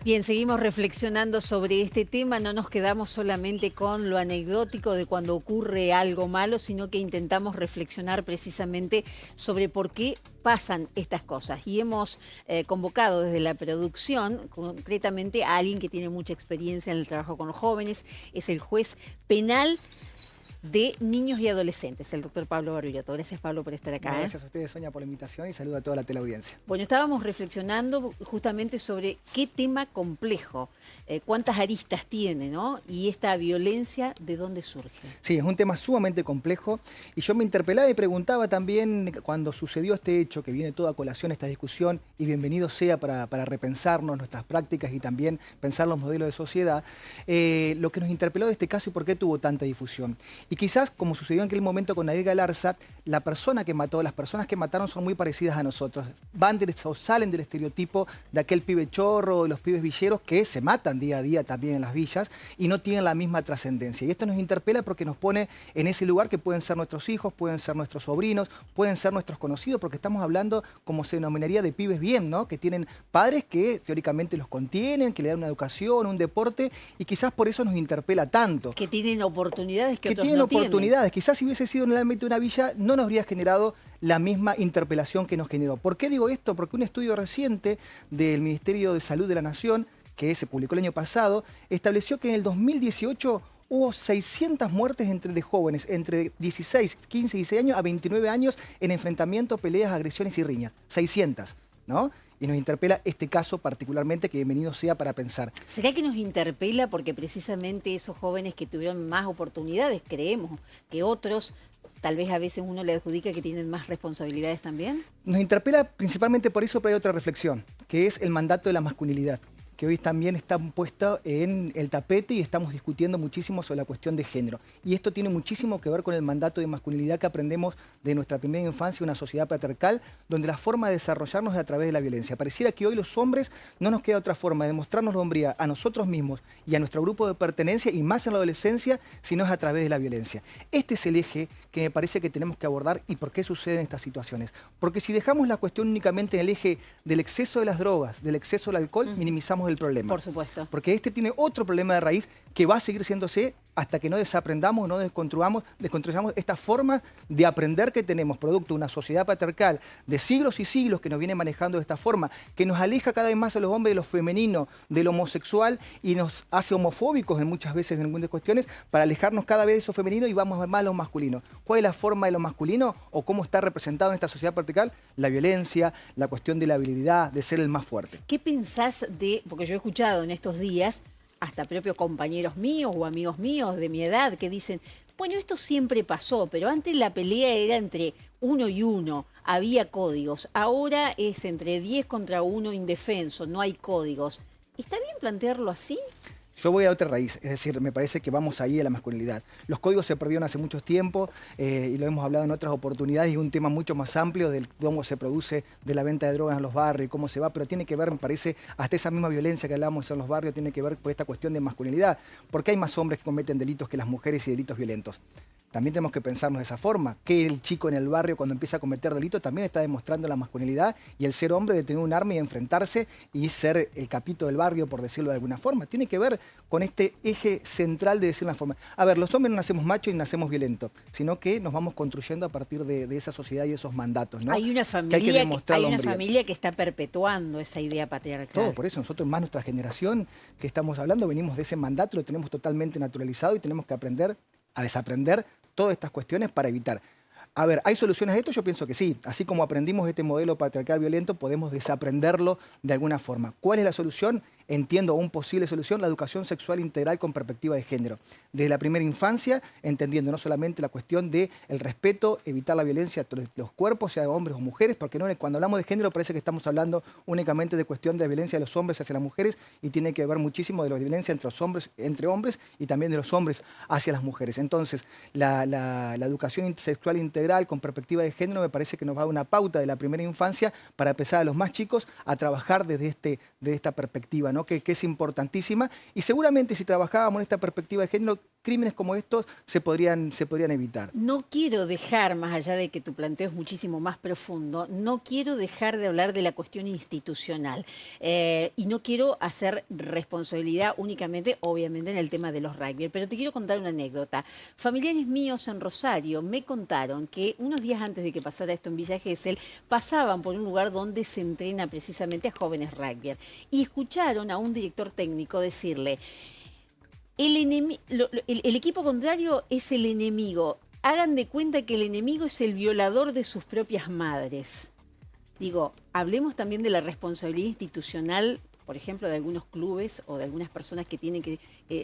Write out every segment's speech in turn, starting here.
Bien, seguimos reflexionando sobre este tema, no nos quedamos solamente con lo anecdótico de cuando ocurre algo malo, sino que intentamos reflexionar precisamente sobre por qué pasan estas cosas. Y hemos convocado desde la producción, concretamente a alguien que tiene mucha experiencia en el trabajo con los jóvenes, es el juez penal de niños y adolescentes, el doctor Pablo Barbiroto. Gracias, Pablo, por estar acá. Gracias a ustedes, Sonia, por la invitación y saludo a toda la teleaudiencia. Bueno, estábamos reflexionando justamente sobre qué tema complejo, cuántas aristas tiene, ¿no? Y esta violencia, ¿de dónde surge? Sí, es un tema sumamente complejo y yo me interpelaba y preguntaba también cuando sucedió este hecho, que viene toda a colación esta discusión y bienvenido sea para repensarnos nuestras prácticas y también pensar los modelos de sociedad, lo que nos interpeló de este caso y por qué tuvo tanta difusión. Y quizás, como sucedió en aquel momento con Nadiel Galarza, la persona que mató, las personas que mataron son muy parecidas a nosotros. O salen del estereotipo de aquel pibe chorro, de los pibes villeros que se matan día a día también en las villas y no tienen la misma trascendencia. Y esto nos interpela porque nos pone en ese lugar que pueden ser nuestros hijos, pueden ser nuestros sobrinos, pueden ser nuestros conocidos, porque estamos hablando, como se denominaría, de pibes bien, ¿no? Que tienen padres que teóricamente los contienen, que le dan una educación, un deporte, y quizás por eso nos interpela tanto. Que tienen oportunidades que otros tienen no oportunidades. tienen. Quizás si hubiese sido en el ámbito de una villa, no nos habría generado la misma interpelación que nos generó. ¿Por qué digo esto? Porque un estudio reciente del Ministerio de Salud de la Nación, que se publicó el año pasado, estableció que en el 2018 hubo 600 muertes de jóvenes entre 16, 15 y 16 años a 29 años en enfrentamientos, peleas, agresiones y riñas. 600, ¿no? Y nos interpela este caso particularmente, que bienvenido sea para pensar. ¿Será que nos interpela porque precisamente esos jóvenes que tuvieron más oportunidades, creemos, que otros, tal vez a veces uno le adjudica que tienen más responsabilidades también? Nos interpela principalmente por eso, pero hay otra reflexión, que es el mandato de la masculinidad, que hoy también está puesto en el tapete y estamos discutiendo muchísimo sobre la cuestión de género. Y esto tiene muchísimo que ver con el mandato de masculinidad que aprendemos de nuestra primera infancia, una sociedad patriarcal, donde la forma de desarrollarnos es a través de la violencia. Pareciera que hoy los hombres no nos queda otra forma de demostrarnos la hombría a nosotros mismos y a nuestro grupo de pertenencia, y más en la adolescencia, si no es a través de la violencia. Este es el eje que me parece que tenemos que abordar. ¿Y por qué suceden estas situaciones? Porque si dejamos la cuestión únicamente en el eje del exceso de las drogas, del exceso del alcohol, minimizamos el problema. Por supuesto. Porque este tiene otro problema de raíz que va a seguir siéndose hasta que no desaprendamos, no desconstruyamos esta forma de aprender que tenemos, producto de una sociedad patriarcal de siglos y siglos que nos viene manejando de esta forma, que nos aleja cada vez más a los hombres de lo femenino, de lo homosexual, y nos hace homofóbicos en muchas veces en algunas cuestiones, para alejarnos cada vez de eso femenino y vamos más a lo masculino. ¿Cuál es la forma de lo masculino o cómo está representado en esta sociedad patriarcal? La violencia, la cuestión de la habilidad, de ser el más fuerte. ¿Qué pensás de, porque yo he escuchado en estos días, hasta propios compañeros míos o amigos míos de mi edad que dicen, bueno, esto siempre pasó, pero antes la pelea era entre uno y uno, había códigos, ahora es entre 10 contra 1 indefenso, no hay códigos. ¿Está bien plantearlo así? Yo voy a otra raíz, es decir, me parece que vamos ahí a la masculinidad. Los códigos se perdieron hace mucho tiempo y lo hemos hablado en otras oportunidades, y un tema mucho más amplio de cómo se produce de la venta de drogas en los barrios y cómo se va, pero tiene que ver, me parece, hasta esa misma violencia que hablamos en los barrios, tiene que ver con esta cuestión de masculinidad. Porque hay más hombres que cometen delitos que las mujeres y delitos violentos. También tenemos que pensarnos de esa forma, que el chico en el barrio cuando empieza a cometer delitos también está demostrando la masculinidad y el ser hombre, de tener un arma y enfrentarse y ser el capito del barrio, por decirlo de alguna forma. Tiene que ver con este eje central de decir una forma. A ver, los hombres no nacemos machos y nacemos violentos, sino que nos vamos construyendo a partir de esa sociedad y esos mandatos, ¿no? Hay una familia que está perpetuando esa idea patriarcal. Todo, por eso nosotros, más nuestra generación que estamos hablando, venimos de ese mandato, lo tenemos totalmente naturalizado y tenemos que aprender a desaprender todas estas cuestiones para evitar. A ver, ¿hay soluciones a esto? Yo pienso que sí. Así como aprendimos este modelo patriarcal violento, podemos desaprenderlo de alguna forma. ¿Cuál es la solución? Entiendo una posible solución, la educación sexual integral con perspectiva de género. Desde la primera infancia, entendiendo no solamente la cuestión del respeto, evitar la violencia a los cuerpos, sea de hombres o mujeres, porque no, cuando hablamos de género parece que estamos hablando únicamente de cuestión de violencia de los hombres hacia las mujeres, y tiene que ver muchísimo de la violencia entre hombres y también de los hombres hacia las mujeres. Entonces, la educación sexual integral con perspectiva de género me parece que nos va a dar una pauta de la primera infancia para empezar a los más chicos a trabajar desde esta perspectiva, ¿no? ¿no? que es importantísima. Y seguramente si trabajábamos en esta perspectiva de género, crímenes como estos se podrían evitar. No quiero dejar, más allá de que tu planteo es muchísimo más profundo, no quiero dejar de hablar de la cuestión institucional y no quiero hacer responsabilidad únicamente, obviamente, en el tema de los rugby, pero te quiero contar una anécdota. Familiares míos en Rosario me contaron que unos días antes de que pasara esto en Villa Gesell, pasaban por un lugar donde se entrena precisamente a jóvenes rugby y escucharon a un director técnico decirle: el equipo contrario es el enemigo. Hagan de cuenta que el enemigo es el violador de sus propias madres. Digo, hablemos también de la responsabilidad institucional, por ejemplo, de algunos clubes o de algunas personas que tienen que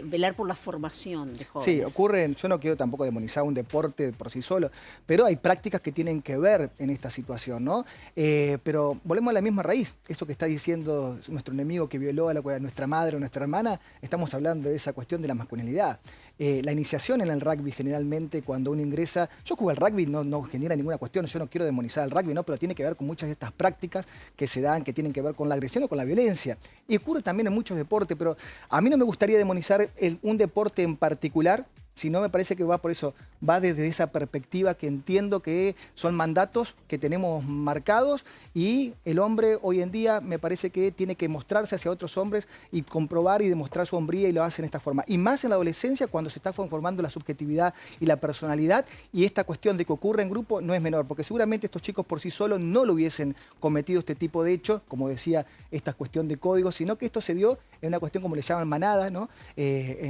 velar por la formación de jóvenes. Sí, ocurren, yo no quiero tampoco demonizar un deporte por sí solo, pero hay prácticas que tienen que ver en esta situación, ¿no? Pero volvemos a la misma raíz. Eso que está diciendo nuestro enemigo que violó a nuestra madre o nuestra hermana, estamos hablando de esa cuestión de la masculinidad. La iniciación en el rugby generalmente cuando uno ingresa, yo juego al rugby, no genera ninguna cuestión, yo no quiero demonizar al rugby, ¿no? Pero tiene que ver con muchas de estas prácticas que se dan, que tienen que ver con la agresión o con la violencia. Y ocurre también en muchos deportes, pero a mí no me gustaría demonizar un deporte en particular, sino me parece que va por eso, va desde esa perspectiva que entiendo que son mandatos que tenemos marcados y el hombre hoy en día me parece que tiene que mostrarse hacia otros hombres y comprobar y demostrar su hombría y lo hace en esta forma. Y más en la adolescencia cuando se está formando la subjetividad y la personalidad y esta cuestión de que ocurre en grupo no es menor, porque seguramente estos chicos por sí solos no lo hubiesen cometido este tipo de hechos, como decía, esta cuestión de códigos, sino que esto se dio en una cuestión como le llaman manada, ¿no?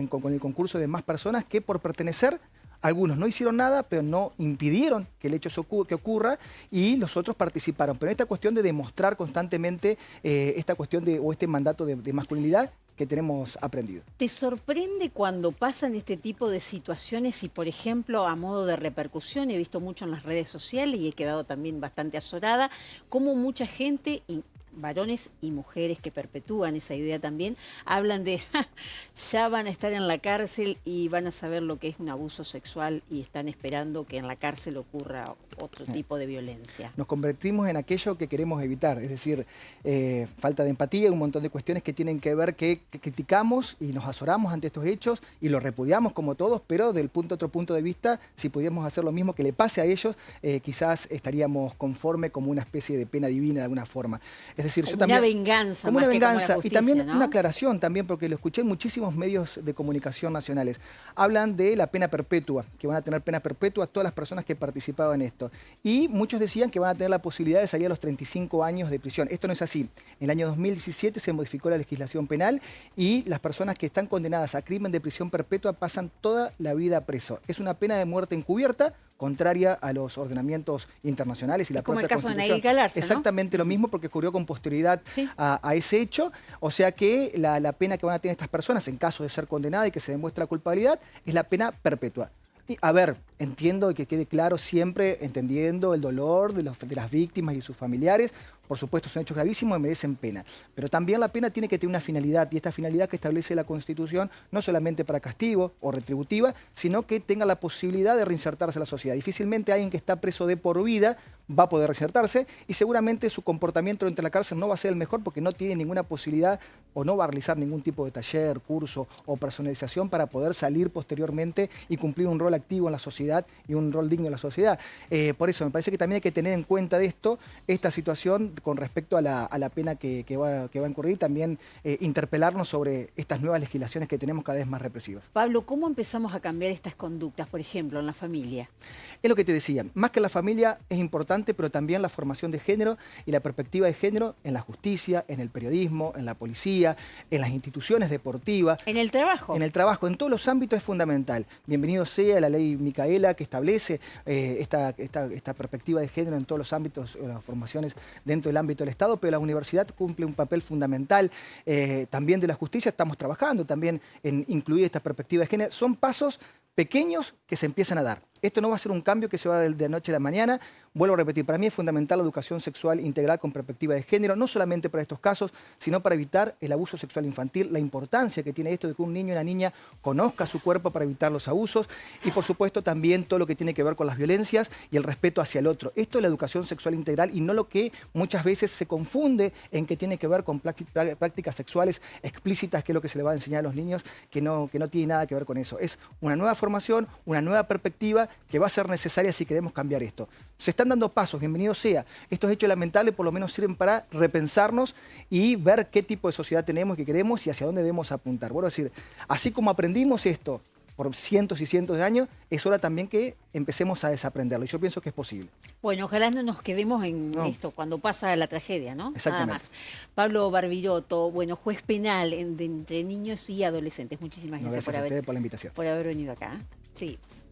Con el concurso de más personas que por pertenecer, algunos no hicieron nada, pero no impidieron que el hecho que ocurra y los otros participaron. Pero en esta cuestión de demostrar constantemente esta cuestión o este mandato de masculinidad que tenemos aprendido. ¿Te sorprende cuando pasan este tipo de situaciones y, por ejemplo, a modo de repercusión, he visto mucho en las redes sociales y he quedado también bastante azorada, cómo mucha gente, varones y mujeres que perpetúan esa idea también, hablan de ya van a estar en la cárcel y van a saber lo que es un abuso sexual y están esperando que en la cárcel ocurra otro tipo de violencia? Nos convertimos en aquello que queremos evitar, es decir, falta de empatía, un montón de cuestiones que tienen que ver que criticamos y nos azoramos ante estos hechos y los repudiamos como todos, pero del otro punto de vista, si pudiéramos hacer lo mismo que le pase a ellos, quizás estaríamos conforme como una especie de pena divina de alguna forma. Es decir, yo también, una venganza, como más una que como una venganza, justicia, y también ¿no? una aclaración también, porque lo escuché en muchísimos medios de comunicación nacionales. Hablan de la pena perpetua, que van a tener pena perpetua todas las personas que participaban en esto. Y muchos decían que van a tener la posibilidad de salir a los 35 años de prisión. Esto no es así. En el año 2017 se modificó la legislación penal y las personas que están condenadas a crimen de prisión perpetua pasan toda la vida preso. Es una pena de muerte encubierta, contraria a los ordenamientos internacionales y la propia Constitución. Como el caso de Nayib Galarza, ¿no? Exactamente lo mismo, porque ocurrió con posterioridad a ese hecho. O sea que la pena que van a tener estas personas, en caso de ser condenadas y que se demuestre la culpabilidad, es la pena perpetua. Y, a ver, entiendo y que quede claro siempre, entendiendo el dolor de las víctimas y sus familiares. Por supuesto, son hechos gravísimos y merecen pena. Pero también la pena tiene que tener una finalidad, y esta finalidad que establece la Constitución, no solamente para castigo o retributiva, sino que tenga la posibilidad de reinsertarse a la sociedad. Difícilmente alguien que está preso de por vida va a poder reinsertarse y seguramente su comportamiento dentro de la cárcel no va a ser el mejor porque no tiene ninguna posibilidad o no va a realizar ningún tipo de taller, curso o personalización para poder salir posteriormente y cumplir un rol activo en la sociedad y un rol digno en la sociedad. Por eso me parece que también hay que tener en cuenta de esto, esta situación con respecto a la pena que va a incurrir, también interpelarnos sobre estas nuevas legislaciones que tenemos cada vez más represivas. Pablo, ¿cómo empezamos a cambiar estas conductas, por ejemplo, en la familia? Es lo que te decía, más que la familia es importante, pero también la formación de género y la perspectiva de género en la justicia, en el periodismo, en la policía, en las instituciones deportivas. ¿En el trabajo? En el trabajo, en todos los ámbitos es fundamental. Bienvenido sea la ley Micaela que establece esta perspectiva de género en todos los ámbitos, las formaciones dentro del ámbito del Estado, pero la universidad cumple un papel fundamental. También de la justicia estamos trabajando también en incluir esta perspectiva de género. Son pasos pequeños que se empiezan a dar. Esto no va a ser un cambio que se va a dar de noche a la mañana. Vuelvo a repetir, para mí es fundamental la educación sexual integral con perspectiva de género, no solamente para estos casos, sino para evitar el abuso sexual infantil, la importancia que tiene esto de que un niño y una niña conozca su cuerpo para evitar los abusos y, por supuesto, también todo lo que tiene que ver con las violencias y el respeto hacia el otro. Esto es la educación sexual integral y no lo que muchas veces se confunde en que tiene que ver con prácticas sexuales explícitas, que es lo que se le va a enseñar a los niños, que no tiene nada que ver con eso. Es una nueva formación, una nueva perspectiva que va a ser necesaria si queremos cambiar esto. Se están dando pasos, bienvenido sea. Estos hechos lamentables por lo menos sirven para repensarnos y ver qué tipo de sociedad tenemos, qué queremos y hacia dónde debemos apuntar. Vuelvo a decir, así como aprendimos esto por cientos y cientos de años, es hora también que empecemos a desaprenderlo. Y yo pienso que es posible. Bueno, ojalá no nos quedemos en esto cuando pasa la tragedia, ¿no? Exactamente. Nada más. Pablo Barbiroto, bueno, juez penal entre niños y adolescentes. Muchísimas gracias, Gracias a ustedes por la invitación. por haber venido acá. Seguimos.